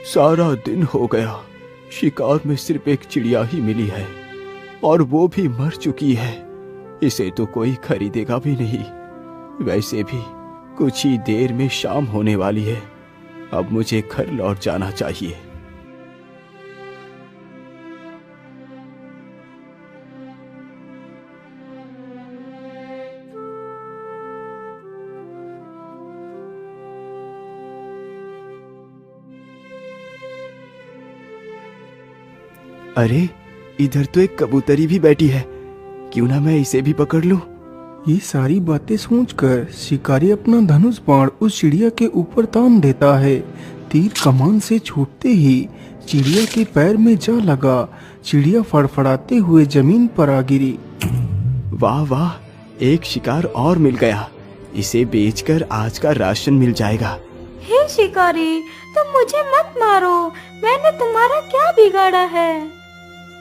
सारा दिन हो गया, शिकार में सिर्फ एक चिड़िया ही मिली है और वो भी मर चुकी है। इसे तो कोई खरीदेगा भी नहीं। वैसे भी कुछ ही देर में शाम होने वाली है। अब मुझे घर लौट जाना चाहिए। अरे, इधर तो एक कबूतरी भी बैठी है। क्यों ना मैं इसे भी पकड़ लूं? ये सारी बातें सोचकर शिकारी अपना धनुष बाण उस चिड़िया के ऊपर तान देता है। तीर कमान से छूटते ही चिड़िया के पैर में जा लगा। चिड़िया फड़फड़ाते हुए जमीन पर आ गिरी। वाह वाह, एक शिकार और मिल गया। इसे बेचकर आज का राशन मिल जाएगा। हे शिकारी, तुम मुझे मत मारो। मैंने तुम्हारा क्या बिगाड़ा है?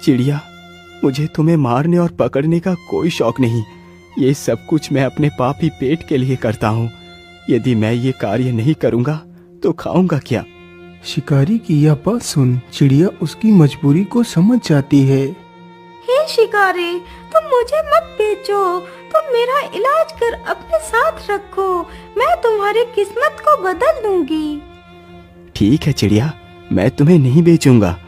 चिड़िया, मुझे तुम्हें मारने और पकड़ने का कोई शौक नहीं। ये सब कुछ मैं अपने पापी पेट के लिए करता हूँ। यदि मैं ये कार्य नहीं करूँगा तो खाऊंगा क्या? शिकारी की यह बात सुन चिड़िया उसकी मजबूरी को समझ जाती है। हे शिकारी, तुम मुझे मत बेचो। तुम मेरा इलाज कर अपने साथ रखो। मैं तुम्हारी किस्मत को बदल दूंगी। ठीक है चिड़िया, मैं तुम्हें नहीं बेचूंगा।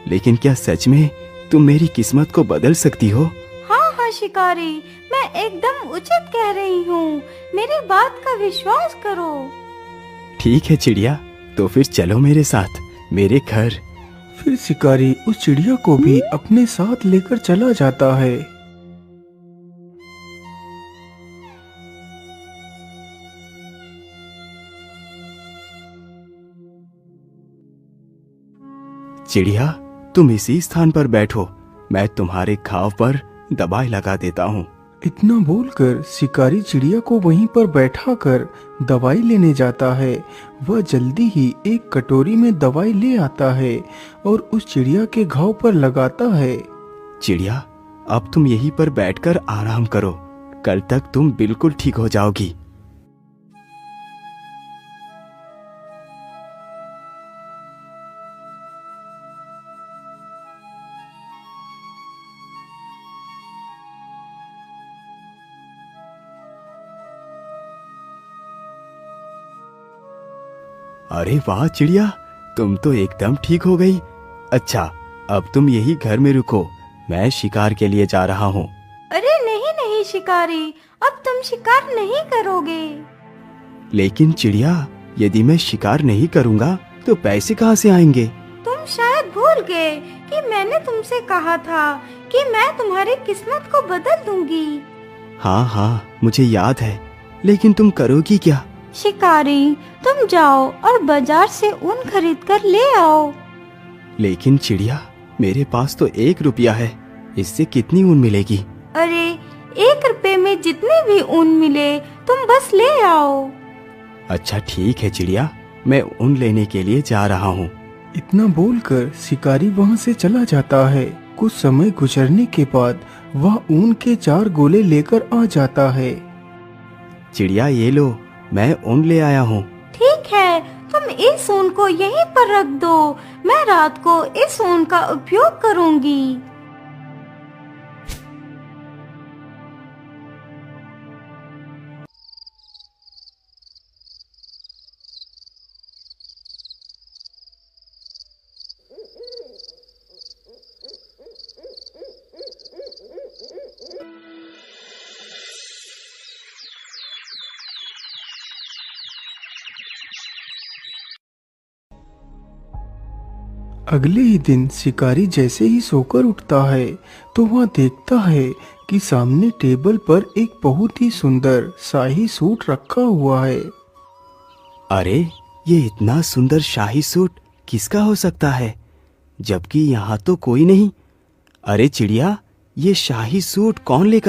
लेकिन क्या सच में तुम मेरी किस्मत को बदल सकती हो? हाँ हाँ शिकारी, मैं एकदम उचित कह रही हूँ। मेरी बात का विश्वास करो। ठीक है चिड़िया, तो फिर चलो मेरे साथ मेरे घर। फिर शिकारी उस चिड़िया को भी अपने साथ लेकर चला जाता है। चिड़िया, तुम इसी स्थान पर बैठो। मैं तुम्हारे घाव पर दवाई लगा देता हूँ। इतना बोलकर शिकारी चिड़िया को वहीं पर बैठाकर दवाई लेने जाता है। वह जल्दी ही एक कटोरी में दवाई ले आता है और उस चिड़िया के घाव पर लगाता है। चिड़िया, अब तुम यहीं पर बैठकर आराम करो। कल तक तुम बिल्कुल ठीक हो जाओगी। अरे वाह चिड़िया, तुम तो एकदम ठीक हो गई। अच्छा, अब तुम यही घर में रुको। मैं शिकार के लिए जा रहा हूँ। अरे नहीं नहीं शिकारी, अब तुम शिकार नहीं करोगे। लेकिन चिड़िया, यदि मैं शिकार नहीं करूँगा तो पैसे कहाँ से आएंगे? तुम शायद भूल गए कि मैंने तुमसे कहा था कि मैं तुम्हारी किस्मत को बदल दूंगी। हाँ हाँ, मुझे याद है। लेकिन तुम करोगी क्या? शिकारी, तुम जाओ और बाजार से ऊन खरीद कर ले आओ। लेकिन चिड़िया, मेरे पास तो 1 रुपया है। इससे कितनी ऊन मिलेगी? अरे, 1 रुपए में जितने भी ऊन मिले तुम बस ले आओ। अच्छा ठीक है चिड़िया, मैं ऊन लेने के लिए जा रहा हूँ। इतना बोलकर शिकारी वहाँ से चला जाता है। कुछ समय गुजरने के बाद वह ऊन के 4 गोले लेकर आ जाता है। चिड़िया, ये लो, मैं ऊन ले आया हूँ। ठीक है, तुम इस ऊन को यहीं पर रख दो। मैं रात को इस ऊन का उपयोग करूंगी। अगले ही दिन शिकारी जैसे ही सोकर उठता है तो वह देखता है कि सामने टेबल पर एक बहुत ही सुंदर शाही सूट रखा हुआ है। अरे, ये इतना सुंदर शाही सूट किसका हो सकता है, जबकि यहाँ तो कोई नहीं। अरे चिड़िया, ये शाही सूट कौन लेकर